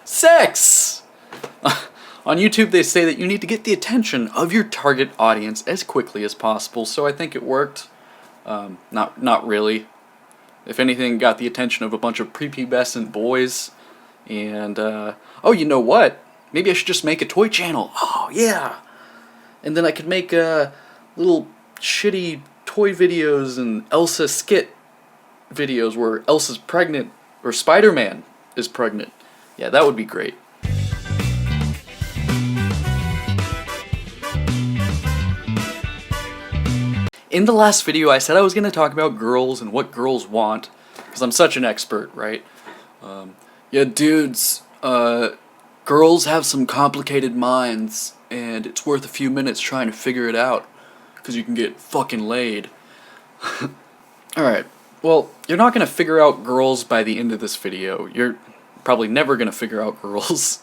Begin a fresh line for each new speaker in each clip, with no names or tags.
Sex! On YouTube they say that you need to get the attention of your target audience as quickly as possible, so I think it worked. Not really. If anything, got the attention of a bunch of prepubescent boys, and, oh, you know what? Maybe I should just make a toy channel. Oh, yeah! And then I could make, little shitty toy videos and Elsa skit videos where Elsa's pregnant, or Spider-Man is pregnant. Yeah, that would be great. In the last video, I said I was going to talk about girls and what girls want, because I'm such an expert, right? Yeah, dudes, girls have some complicated minds, and it's worth a few minutes trying to figure it out, because you can get fucking laid. Alright, well, you're not going to figure out girls by the end of this video. You're probably never going to figure out girls,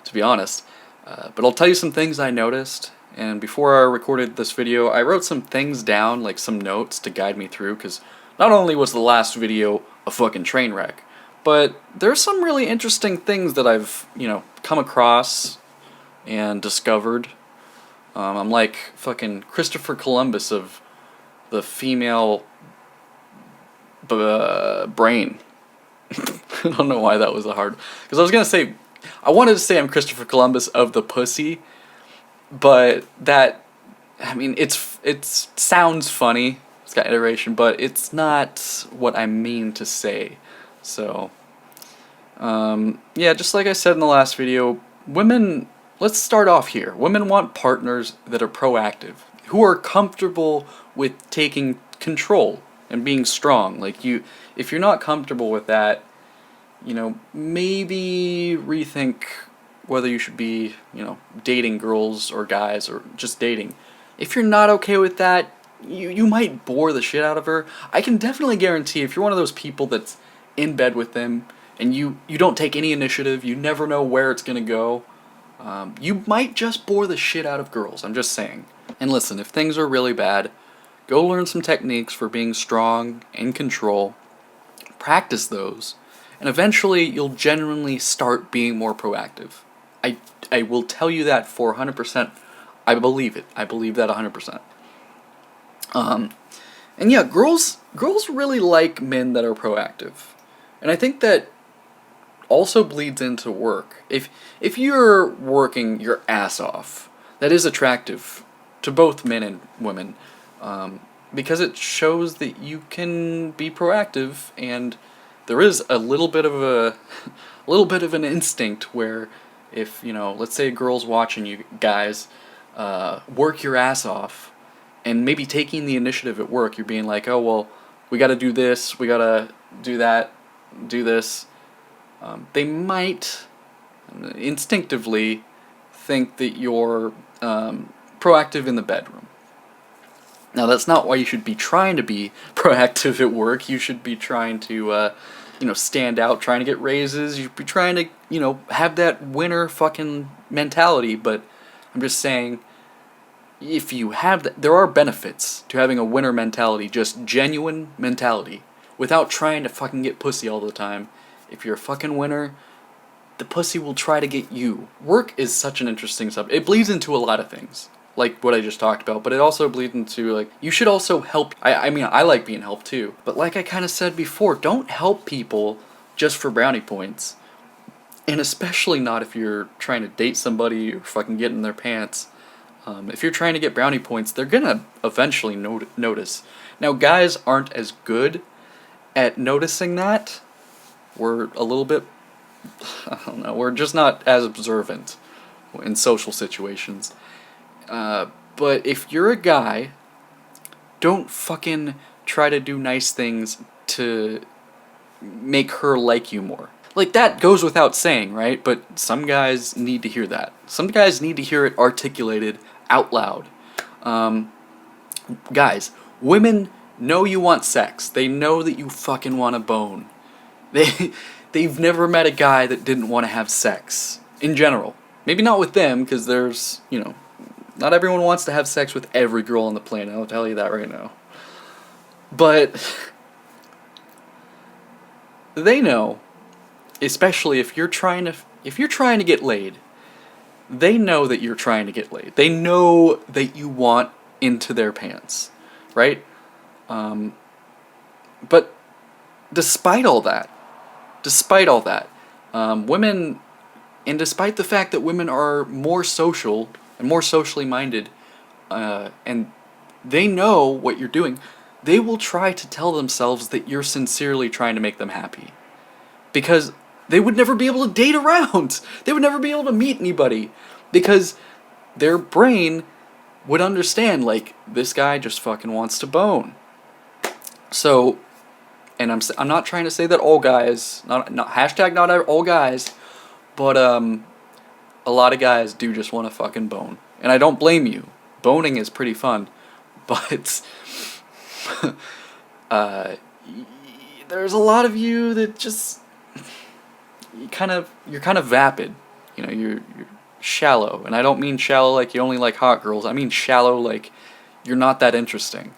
to be honest. But I'll tell you some things I noticed. And before I recorded this video, I wrote some things down, like some notes to guide me through, because not only was the last video a fucking train wreck, but there's some really interesting things that I've, come across and discovered. I'm like fucking Christopher Columbus of the female brain. I don't know why that was a hard... Because I was going to say... I wanted to say I'm Christopher Columbus of the pussy, but that, I mean, it sounds funny, it's got iteration, but it's not what I mean to say. So, yeah, just like I said in the last video, women, let's start off here. Women want partners that are proactive, who are comfortable with taking control and being strong. Like, if you're not comfortable with that, maybe rethink whether you should be, dating girls or guys or just dating. If you're not okay with that, you might bore the shit out of her. I can definitely guarantee if you're one of those people that's in bed with them and you don't take any initiative, you never know where it's gonna go, you might just bore the shit out of girls. I'm just saying. And listen, if things are really bad, go learn some techniques for being strong, in control, practice those, and eventually you'll genuinely start being more proactive. I will tell you that for 100%. I believe it. I believe that 100%. And yeah, girls really like men that are proactive. And I think that also bleeds into work. If you're working your ass off, that is attractive to both men and women, because it shows that you can be proactive, and there is a little bit of an instinct where if, let's say a girl's watching you guys work your ass off, and maybe taking the initiative at work, you're being like, oh, well, we gotta do this, we gotta do that, do this, they might instinctively think that you're proactive in the bedroom. Now, that's not why you should be trying to be proactive at work. You should be trying to, stand out, trying to get raises. You should be trying to, have that winner fucking mentality. But I'm just saying, if you have that, there are benefits to having a winner mentality, just genuine mentality, without trying to fucking get pussy all the time. If you're a fucking winner, the pussy will try to get you. Work is such an interesting subject. It bleeds into a lot of things, like what I just talked about, but it also bleeds into, like, you should also help. I mean, I like being helped too, but like I kind of said before, don't help people just for brownie points, and especially not if you're trying to date somebody or fucking get in their pants. If you're trying to get brownie points, they're gonna eventually notice. Now, guys aren't as good at noticing that. We're a little bit, I don't know, we're just not as observant in social situations. But if you're a guy, don't fucking try to do nice things to make her like you more. Like, that goes without saying, right? But some guys need to hear that. Some guys need to hear it articulated out loud. Guys, women know you want sex. They know that you fucking want a bone. They've never met a guy that didn't want to have sex, in general. Maybe not with them, because there's, not everyone wants to have sex with every girl on the planet, I'll tell you that right now. But they know, especially if you're trying to if you're trying to get laid, they know that you're trying to get laid. They know that you want into their pants, right? But despite all that, women, and despite the fact that women are more social and more socially minded, and they know what you're doing, they will try to tell themselves that you're sincerely trying to make them happy. Because they would never be able to date around. They would never be able to meet anybody. Because their brain would understand, like, this guy just fucking wants to bone. So, and I'm not trying to say that all guys, not hashtag not all guys, but a lot of guys do just want to fucking bone. And I don't blame you. Boning is pretty fun. But there's a lot of you that just you're kind of vapid. You know, you're shallow, and I don't mean shallow like you only like hot girls. I mean shallow like you're not that interesting.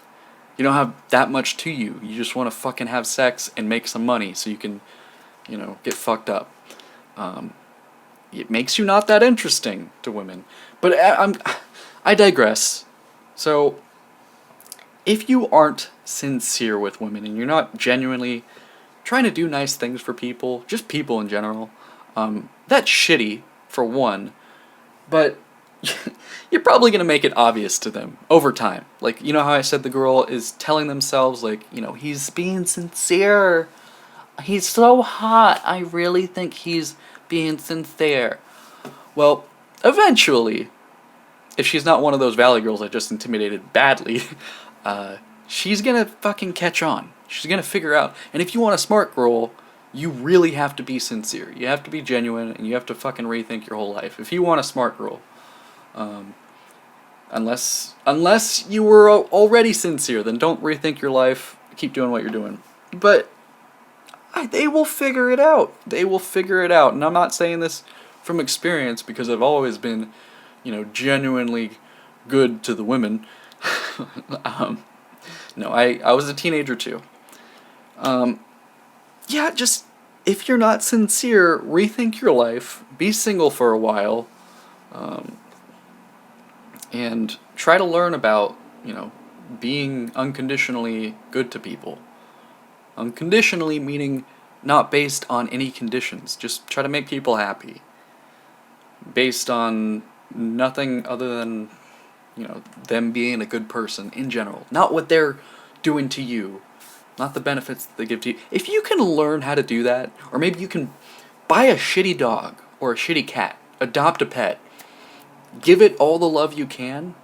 You don't have that much to you. You just want to fucking have sex and make some money so you can, you know, get fucked up. It makes you not that interesting to women. But I digress. So, if you aren't sincere with women and you're not genuinely trying to do nice things for people, just people in general, that's shitty, for one, but you're probably going to make it obvious to them over time. Like, you know how I said the girl is telling themselves, like, you know, he's being sincere. He's so hot. I really think he's being sincere. Well, eventually, if she's not one of those Valley girls I just intimidated badly, she's gonna fucking catch on. She's gonna figure out. And if you want a smart girl, you really have to be sincere. You have to be genuine, and you have to fucking rethink your whole life. If you want a smart girl, unless you were already sincere, then don't rethink your life. Keep doing what you're doing. But they will figure it out. They will figure it out. And I'm not saying this from experience because I've always been, you know, genuinely good to the women. No, I was a teenager too. Yeah, just, if you're not sincere, rethink your life, be single for a while, and try to learn about, you know, being unconditionally good to people. Unconditionally meaning not based on any conditions, just try to make people happy. Based on nothing other than, you know, them being a good person in general. Not what they're doing to you. Not the benefits that they give to you. If you can learn how to do that, or maybe you can buy a shitty dog or a shitty cat, adopt a pet, give it all the love you can,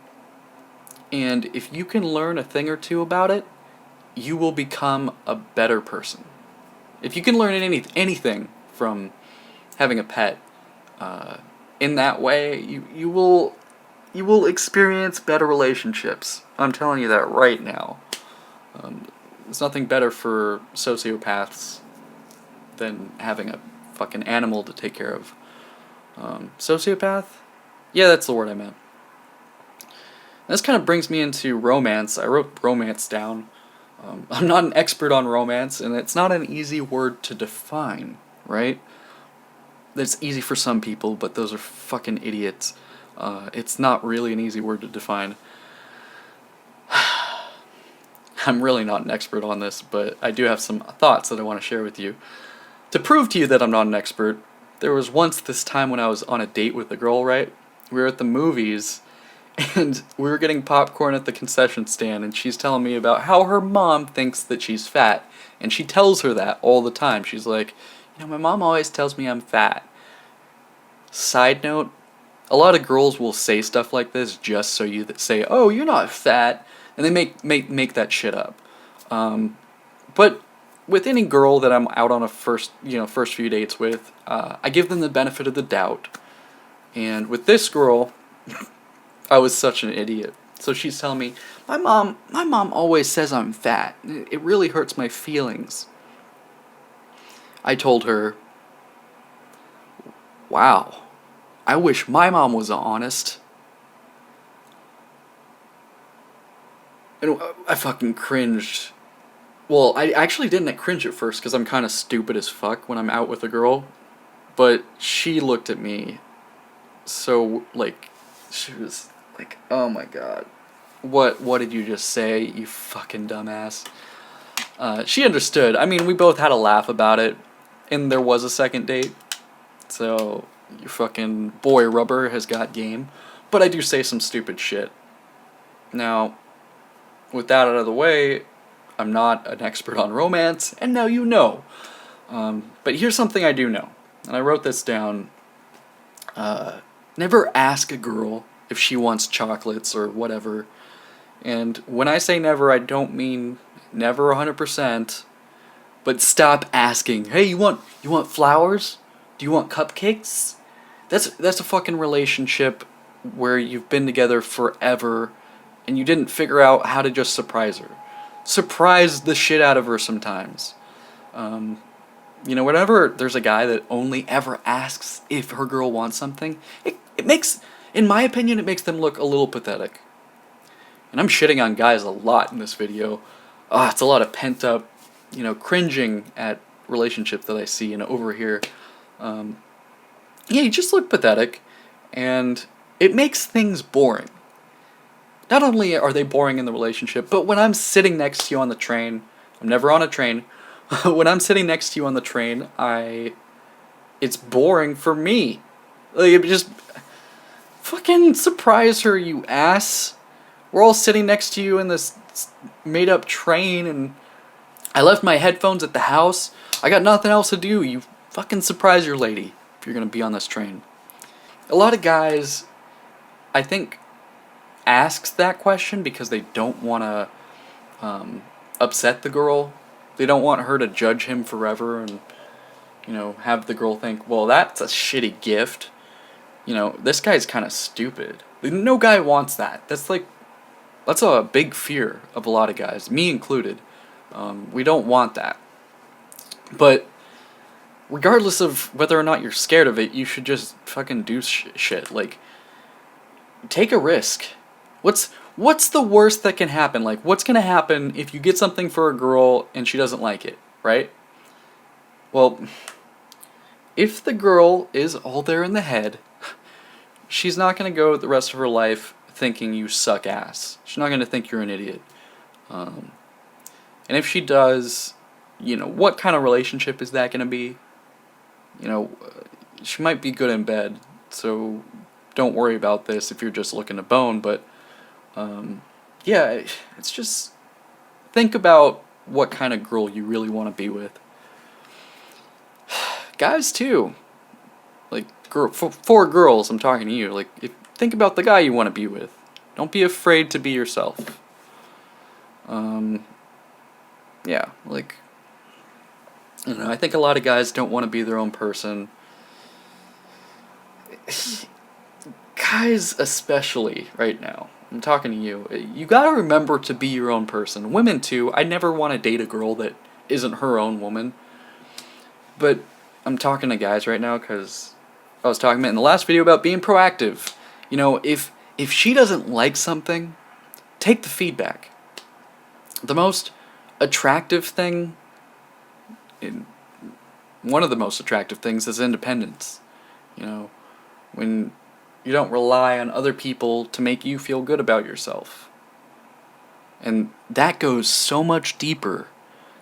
and if you can learn a thing or two about it, you will become a better person. If you can learn anything from having a pet, in that way, you will experience better relationships. I'm telling you that right now. There's nothing better for sociopaths than having a fucking animal to take care of. Sociopath? Yeah, that's the word I meant. And this kind of brings me into romance. I wrote romance down. I'm not an expert on romance, and it's not an easy word to define, right? It's easy for some people, but those are fucking idiots. It's not really an easy word to define. I'm really not an expert on this, but I do have some thoughts that I want to share with you. To prove to you that I'm not an expert, there was once this time when I was on a date with a girl, right? We were at the movies, and we were getting popcorn at the concession stand, and she's telling me about how her mom thinks that she's fat, and she tells her that all the time. She's like, you know, my mom always tells me I'm fat. Side note, a lot of girls will say stuff like this just so you say, oh, you're not fat, and they make that shit up. But with any girl that I'm out on a first few dates with, I give them the benefit of the doubt. And with this girl, I was such an idiot. So she's telling me, my mom always says I'm fat. It really hurts my feelings. I told her, wow, I wish my mom was honest. And I fucking cringed. Well, I actually didn't cringe at first because I'm kind of stupid as fuck when I'm out with a girl. but she looked at me so, like, she was like, oh my god, what did you just say, you fucking dumbass? She understood. I mean, we both had a laugh about it, and there was a second date, so your fucking boy Rubber has got game. But I do say some stupid shit. Now, with that out of the way, I'm not an expert on romance, and now you know. But here's something I do know, and I wrote this down. Never ask a girl if she wants chocolates or whatever. And when I say never, I don't mean never 100%, but stop asking. Hey, you want flowers? Do you want cupcakes? That's a fucking relationship where you've been together forever and you didn't figure out how to just surprise her. Surprise the shit out of her sometimes. You know, whenever there's a guy that only ever asks if her girl wants something, it makes, in my opinion, it makes them look a little pathetic. And I'm shitting on guys a lot in this video. It's a lot of pent up, you know, cringing at relationships that I see and over here. Yeah, you just look pathetic, and it makes things boring. Not only are they boring in the relationship, but when I'm sitting next to you on the train, I'm never on a train, when I'm sitting next to you on the train, it's boring for me. Like, it just, fucking surprise her, you ass. We're all sitting next to you in this made-up train, and I left my headphones at the house. I got nothing else to do. You fucking surprise your lady if you're gonna be on this train. A lot of guys, I think, asks that question because they don't want to upset the girl. They don't want her to judge him forever and, you know, have the girl think, well, that's a shitty gift. You know, this guy's kind of stupid. No guy wants that. That's a big fear of a lot of guys, me included. We don't want that. But regardless of whether or not you're scared of it, you should just fucking do shit. Like, take a risk. What's the worst that can happen? Like, what's gonna happen if you get something for a girl and she doesn't like it, right? Well, if the girl is all there in the head, she's not gonna go the rest of her life thinking you suck ass. She's not gonna think you're an idiot. And if she does, you know, what kind of relationship is that gonna be? You know, she might be good in bed, so don't worry about this if you're just looking to bone, but yeah, it's just, think about what kind of girl you really want to be with. Guys too, like, for girls, I'm talking to you, like, think about the guy you want to be with. Don't be afraid to be yourself. Yeah, like, I don't know, I think a lot of guys don't want to be their own person. Guys especially right now, I'm talking to you, you gotta remember to be your own person. Women too, I never want to date a girl that isn't her own woman. But I'm talking to guys right now because I was talking in the last video about being proactive. You know, if she doesn't like something, take the feedback. The most attractive thing, one of the most attractive things is independence. You know, when you don't rely on other people to make you feel good about yourself. And that goes so much deeper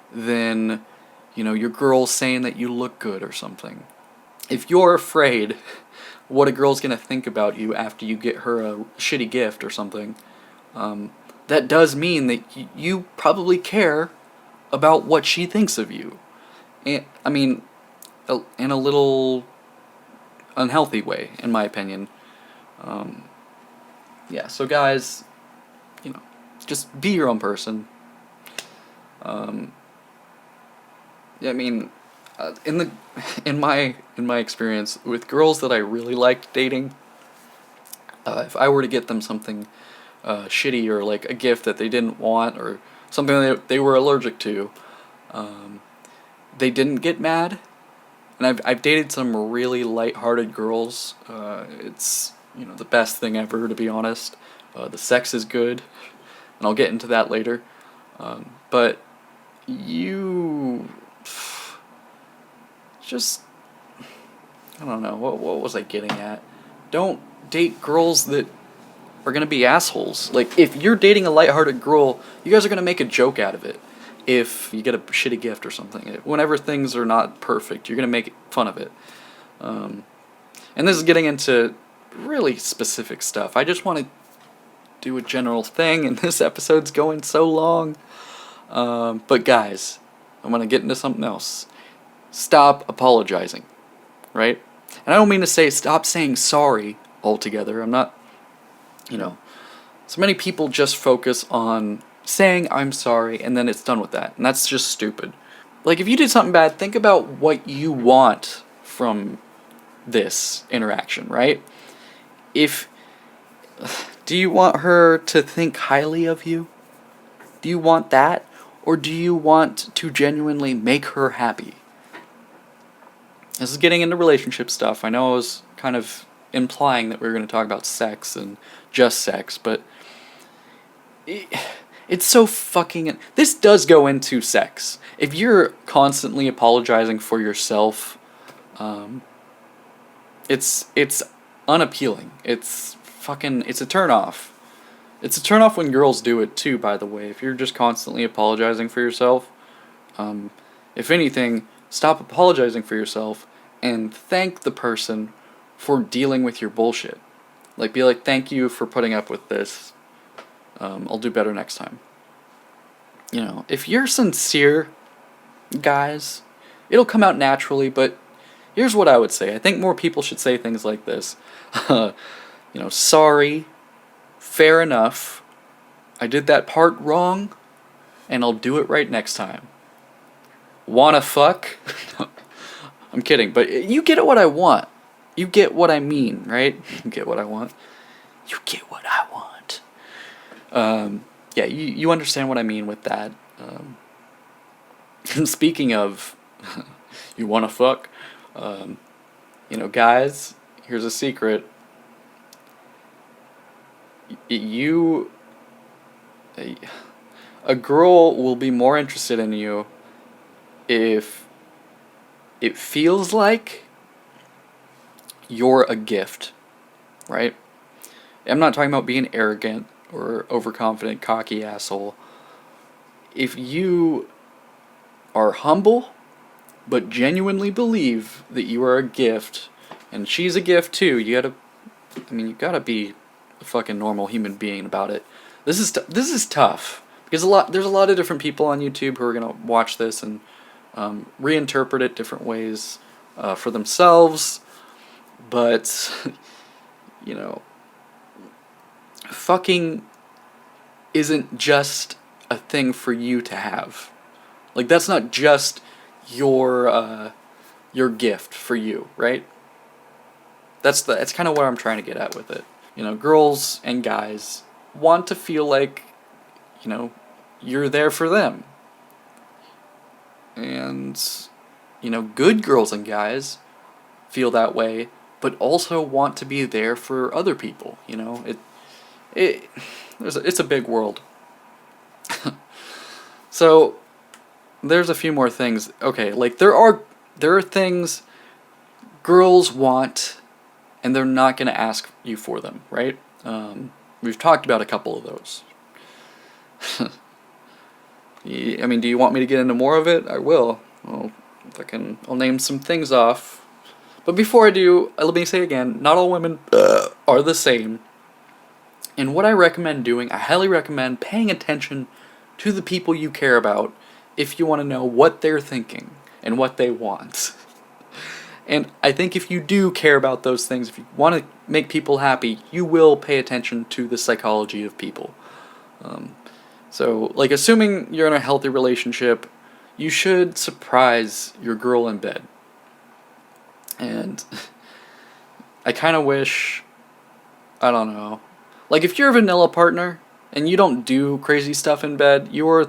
than, you know, your girl saying that you look good or something. If you're afraid what a girl's gonna think about you after you get her a shitty gift or something, that does mean that you probably care about what she thinks of you. And, I mean, in a little unhealthy way, in my opinion. Yeah, so guys, you know, just be your own person. Yeah, I mean, in my experience with girls that I really liked dating, if I were to get them something shitty or like a gift that they didn't want or something that they were allergic to, they didn't get mad. And I've dated some really light-hearted girls. It's, you know, the best thing ever, to be honest. The sex is good, and I'll get into that later. But you just I don't know, what was I getting at? Don't date girls that are gonna be assholes. Like, if you're dating a lighthearted girl, you guys are gonna make a joke out of it. If you get a shitty gift or something, whenever things are not perfect, you're gonna make fun of it. And this is getting into really specific stuff. I just want to do a general thing, and this episode's going so long. But guys, I'm gonna get into something else. Stop apologizing, right? And I don't mean to say stop saying sorry altogether. I'm not, so many people just focus on saying I'm sorry and then it's done with that. And that's just stupid. Like, if you did something bad, think about what you want from this interaction, right? Do you want her to think highly of you? Do you want that? Or do you want to genuinely make her happy? This is getting into relationship stuff. I know I was kind of implying that we were going to talk about sex and just sex, but it's so fucking... This does go into sex. If you're constantly apologizing for yourself, it's unappealing. It's a turn-off. It's a turn-off when girls do it too, by the way. If you're just constantly apologizing for yourself, if anything, stop apologizing for yourself and thank the person for dealing with your bullshit. Like, be like, thank you for putting up with this. I'll do better next time. If you're sincere, guys, it'll come out naturally, but here's what I would say. I think more people should say things like this. Sorry, fair enough, I did that part wrong, and I'll do it right next time. Wanna fuck? I'm kidding, but you get what I want. You get what I mean, right? You get what I want. You get what I want. Yeah, you understand what I mean with that. Speaking of, you wanna fuck? Guys, here's a secret. A girl will be more interested in you if it feels like you're a gift, right? I'm not talking about being arrogant or overconfident, cocky asshole. If you are humble, but genuinely believe that you are a gift, and she's a gift too, you gotta be a fucking normal human being about it. This is tough because there's a lot of different people on YouTube who are gonna watch this and reinterpret it different ways for themselves, but fucking isn't just a thing for you to have. Like, that's not just your gift for you, right? That's kind of what I'm trying to get at with it. Girls and guys want to feel like, you're there for them. And, good girls and guys feel that way, but also want to be there for other people, It's a big world. So, there's a few more things. Okay, like, there are things girls want, and they're not going to ask you for them, right? We've talked about a couple of those. Do you want me to get into more of it? I will. I'll name some things off. But before I do, let me say again, not all women are the same. And what I recommend doing, I highly recommend paying attention to the people you care about if you want to know what they're thinking and what they want. And I think if you do care about those things, if you want to make people happy, you will pay attention to the psychology of people. So, like, assuming you're in a healthy relationship, you should surprise your girl in bed. And I kind of wish, I don't know, like, if you're a vanilla partner and you don't do crazy stuff in bed, you are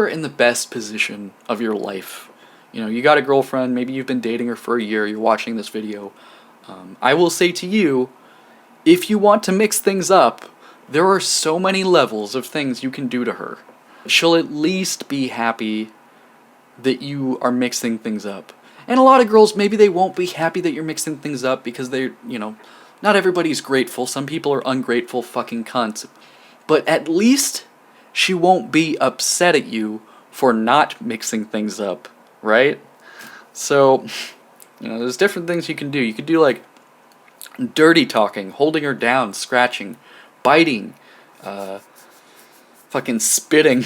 in the best position of your life. You got a girlfriend, maybe you've been dating her for a year, you're watching this video. I will say to you, if you want to mix things up, there are so many levels of things you can do to her. She'll at least be happy that you are mixing things up. And a lot of girls, maybe they won't be happy that you're mixing things up because they're, you know, not everybody's grateful. Some people are ungrateful fucking cunts. But at least she won't be upset at you for not mixing things up, right? So, you know, there's different things you can do. You could do like dirty talking, holding her down, scratching, biting, fucking spitting,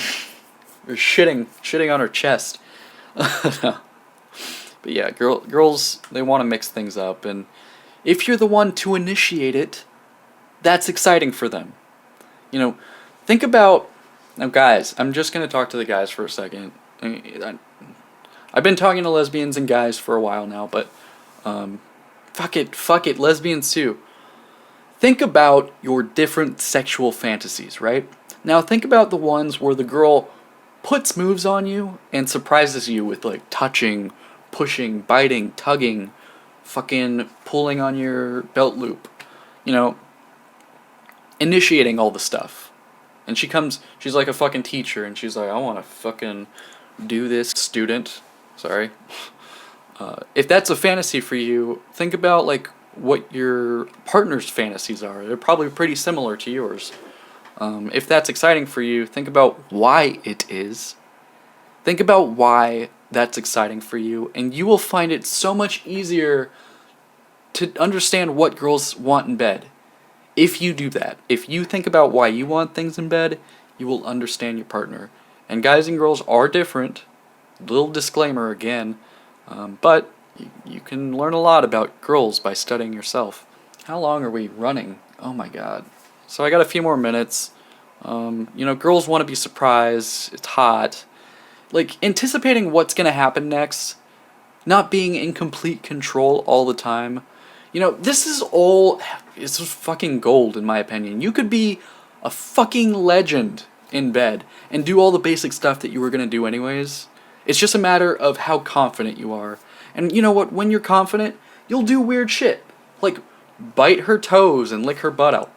or shitting on her chest. But yeah, girls, they want to mix things up, and if you're the one to initiate it, that's exciting for them. You know, think about, now guys, I'm just going to talk to the guys for a second. I've been talking to lesbians and guys for a while now, but fuck it, lesbians too. Think about your different sexual fantasies, right? Now think about the ones where the girl puts moves on you and surprises you with like touching, pushing, biting, tugging, fucking pulling on your belt loop, you know, initiating all the stuff. And she's like a fucking teacher, and she's like, I want to fucking do this, student. Sorry. If that's a fantasy for you, think about like what your partner's fantasies are. They're probably pretty similar to yours. If that's exciting for you, think about why it is. Think about why that's exciting for you, and you will find it so much easier to understand what girls want in bed. If you do that, if you think about why you want things in bed, you will understand your partner. And guys and girls are different. Little disclaimer again, but you can learn a lot about girls by studying yourself. How long are we running? Oh my god. So I got a few more minutes. You know, girls want to be surprised. It's hot. Like, anticipating what's going to happen next. Not being in complete control all the time. You know, this is fucking gold in my opinion. You could be a fucking legend in bed and do all the basic stuff that you were going to do anyways. It's just a matter of how confident you are. And you know what? When you're confident, you'll do weird shit. Like, bite her toes and lick her butthole.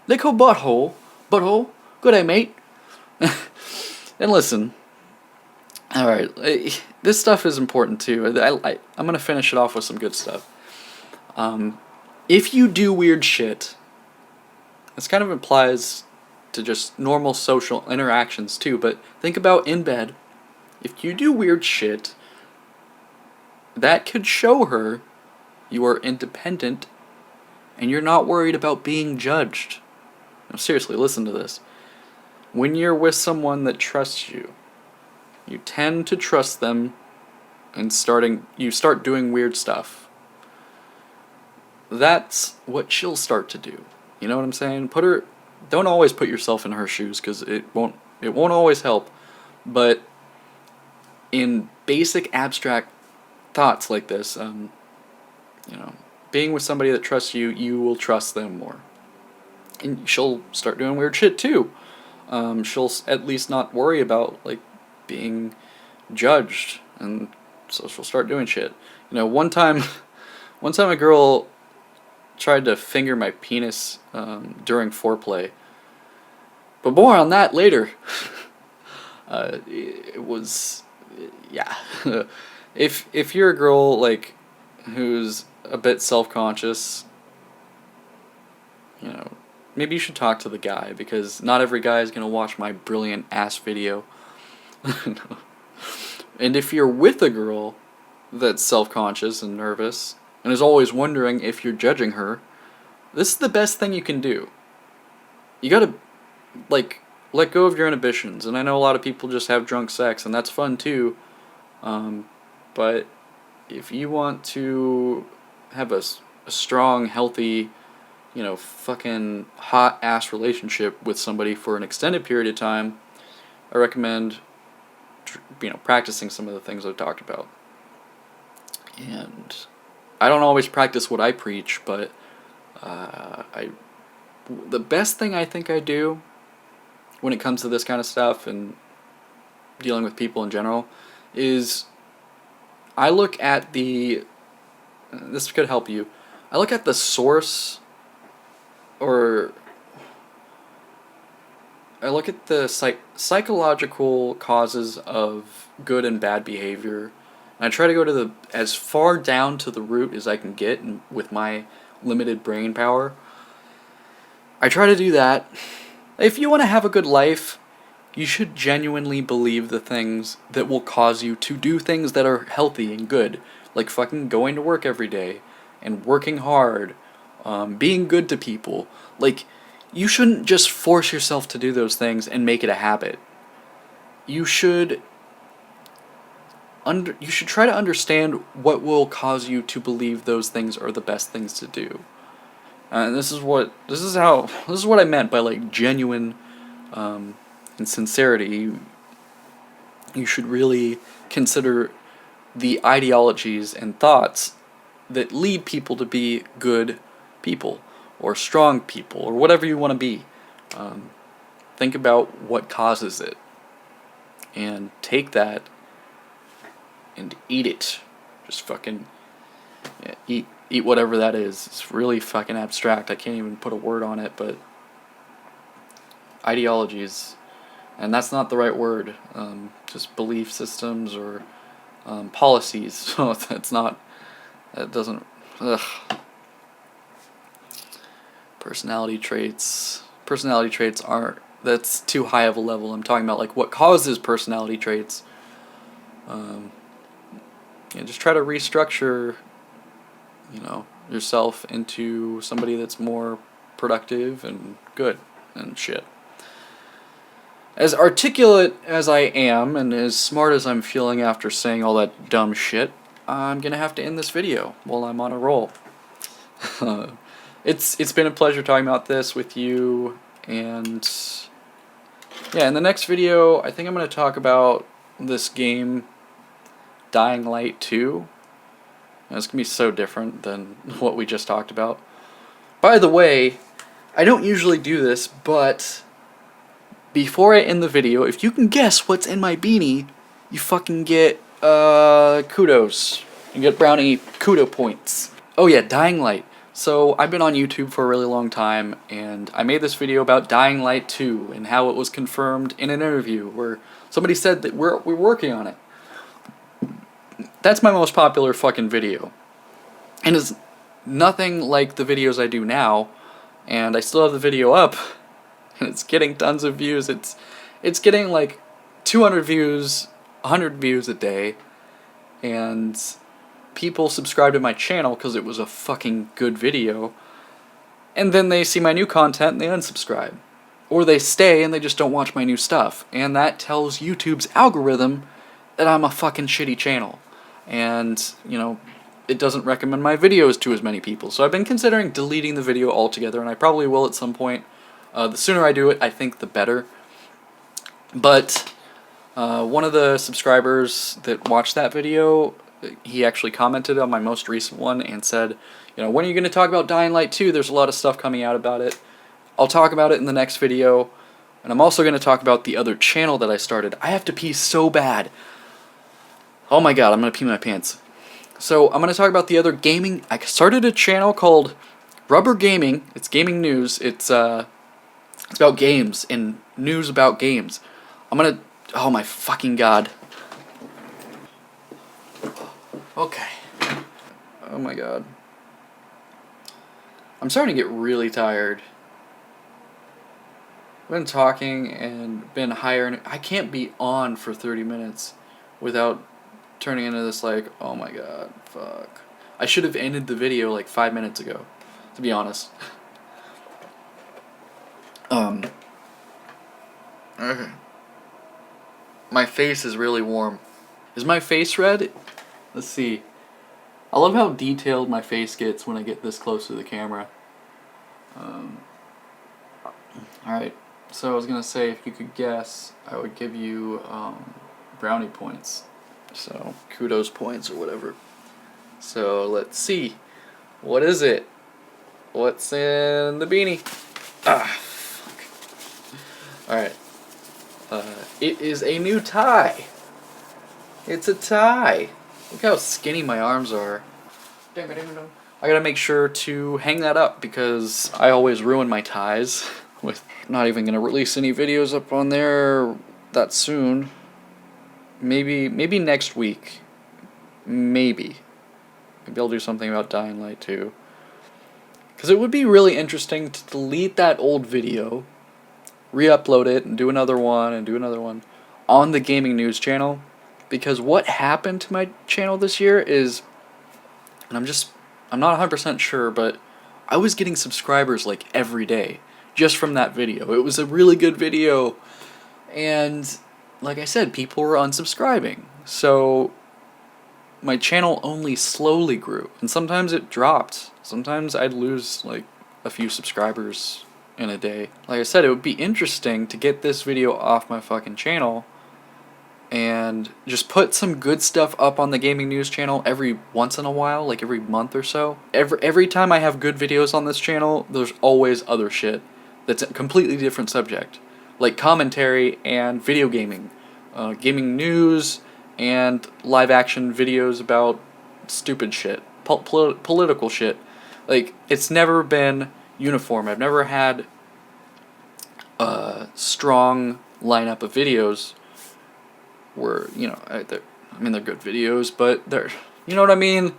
Lick her butthole. Good day, mate. And listen, alright, this stuff is important too. I'm going to finish it off with some good stuff. If you do weird shit, this kind of implies to just normal social interactions too, but think about in bed. If you do weird shit, that could show her you are independent and you're not worried about being judged. Now, seriously, listen to this. When you're with someone that trusts you, you tend to trust them, and you start doing weird stuff. That's what she'll start to do. You know what I'm saying? Don't always put yourself in her shoes, because it won't always help. But in basic abstract thoughts like this, you know, being with somebody that trusts you, you will trust them more. And she'll start doing weird shit too. She'll at least not worry about like being judged, and so she'll start doing shit. You know, one time a girl tried to finger my penis during foreplay, but more on that later. It was, yeah. If you're a girl like who's a bit self-conscious, you know, maybe you should talk to the guy, because not every guy is going to watch my brilliant ass video. And if you're with a girl that's self-conscious and nervous, and is always wondering if you're judging her, this is the best thing you can do. You gotta, like, let go of your inhibitions. And I know a lot of people just have drunk sex, and that's fun too. But if you want to have a strong, healthy, you know, fucking hot ass relationship with somebody for an extended period of time, I recommend, you know, practicing some of the things I've talked about. And I don't always practice what I preach, but the best thing I think I do when it comes to this kind of stuff and dealing with people in general is I look at this could help you, I look at the source, or I look at the psychological causes of good and bad behavior, and I try to go to as far down to the root as I can get with my limited brain power. I try to do that. If you want to have a good life, you should genuinely believe the things that will cause you to do things that are healthy and good, like fucking going to work every day and working hard, being good to people. Like, you shouldn't just force yourself to do those things and make it a habit. You should try to understand what will cause you to believe those things are the best things to do. And this is what I meant by like genuine and sincerity. You should really consider the ideologies and thoughts that lead people to be good people or strong people or whatever you want to be. Think about what causes it and take that and eat it. Just fucking eat whatever that is. It's really fucking abstract. I can't even put a word on it, but ideologies, and that's not the right word. Just belief systems or policies. So that doesn't. Ugh. Personality traits aren't. That's too high of a level. I'm talking about like what causes personality traits. Just try to restructure, yourself into somebody that's more productive and good and shit. As articulate as I am and as smart as I'm feeling after saying all that dumb shit, I'm gonna have to end this video while I'm on a roll. It's been a pleasure talking about this with you, and yeah, in the next video I think I'm gonna talk about this game Dying Light 2. It's gonna be so different than what we just talked about. By the way, I don't usually do this, but before I end the video, if you can guess what's in my beanie, you fucking get kudos. You get brownie kudo points. Oh yeah, Dying Light. So I've been on YouTube for a really long time, and I made this video about Dying Light 2 and how it was confirmed in an interview where somebody said that we're working on it. That's my most popular fucking video. And it's nothing like the videos I do now, and I still have the video up, and it's getting tons of views. It's getting like 200 views, 100 views a day, and people subscribe to my channel because it was a fucking good video, and then they see my new content and they unsubscribe. Or they stay and they just don't watch my new stuff, and that tells YouTube's algorithm that I'm a fucking shitty channel. And, it doesn't recommend my videos to as many people. So I've been considering deleting the video altogether, and I probably will at some point. The sooner I do it, I think the better. But one of the subscribers that watched that video, he actually commented on my most recent one and said, when are you going to talk about Dying Light 2? There's a lot of stuff coming out about it. I'll talk about it in the next video. And I'm also going to talk about the other channel that I started. I have to pee so bad. Oh my god, I'm going to pee my pants. So I'm going to talk about the other gaming. I started a channel called Rubber Gaming. It's gaming news. It's about games and news about games. I'm going to... Oh my fucking god. Okay. Oh my god. I'm starting to get really tired. I've been talking and been hiring. I can't be on for 30 minutes without turning into this like, oh my god, fuck. I should have ended the video like 5 minutes ago, to be honest. Okay. My face is really warm. Is my face red? Let's see. I love how detailed my face gets when I get this close to the camera. Alright, so I was gonna say, if you could guess, I would give you brownie points. So, kudos points or whatever. So, let's see. What is it? What's in the beanie? Ah, fuck. Alright. It is a new tie. It's a tie. Look how skinny my arms are. I gotta make sure to hang that up because I always ruin my ties. with not even gonna release any videos up on there that soon. Maybe next week. Maybe I'll do something about Dying Light 2. Because it would be really interesting to delete that old video, re-upload it, and do another one, and do another one on the gaming news channel. Because what happened to my channel this year is, and I'm not 100% sure, but I was getting subscribers like every day just from that video. It was a really good video, and like I said, people were unsubscribing. So my channel only slowly grew, and sometimes it dropped. Sometimes I'd lose like a few subscribers in a day. Like I said, it would be interesting to get this video off my fucking channel and just put some good stuff up on the gaming news channel every once in a while, like every month or so. Every time I have good videos on this channel, there's always other shit that's a completely different subject, like commentary and video gaming, gaming news, and live action videos about stupid shit, political shit. Like, it's never been uniform. I've never had a strong lineup of videos where, you know, they're good videos, but they're, you know what I mean?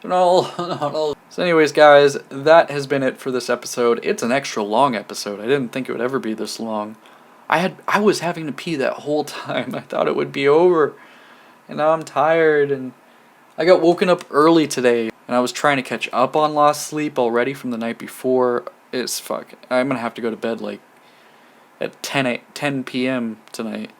They're not all. So anyways, guys, that has been it for this episode. It's an extra long episode. I didn't think it would ever be this long. I was having to pee that whole time. I thought it would be over. And now I'm tired, and I got woken up early today, and I was trying to catch up on lost sleep already from the night before. It's fuck. I'm gonna have to go to bed like at 10 p.m. tonight.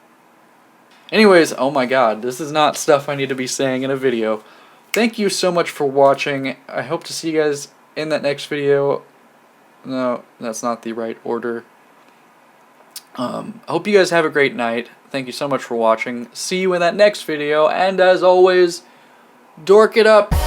Anyways, oh my god, this is not stuff I need to be saying in a video. Thank you so much for watching. I hope to see you guys in that next video. No, that's not the right order. I hope you guys have a great night. Thank you so much for watching. See you in that next video, and as always, dork it up.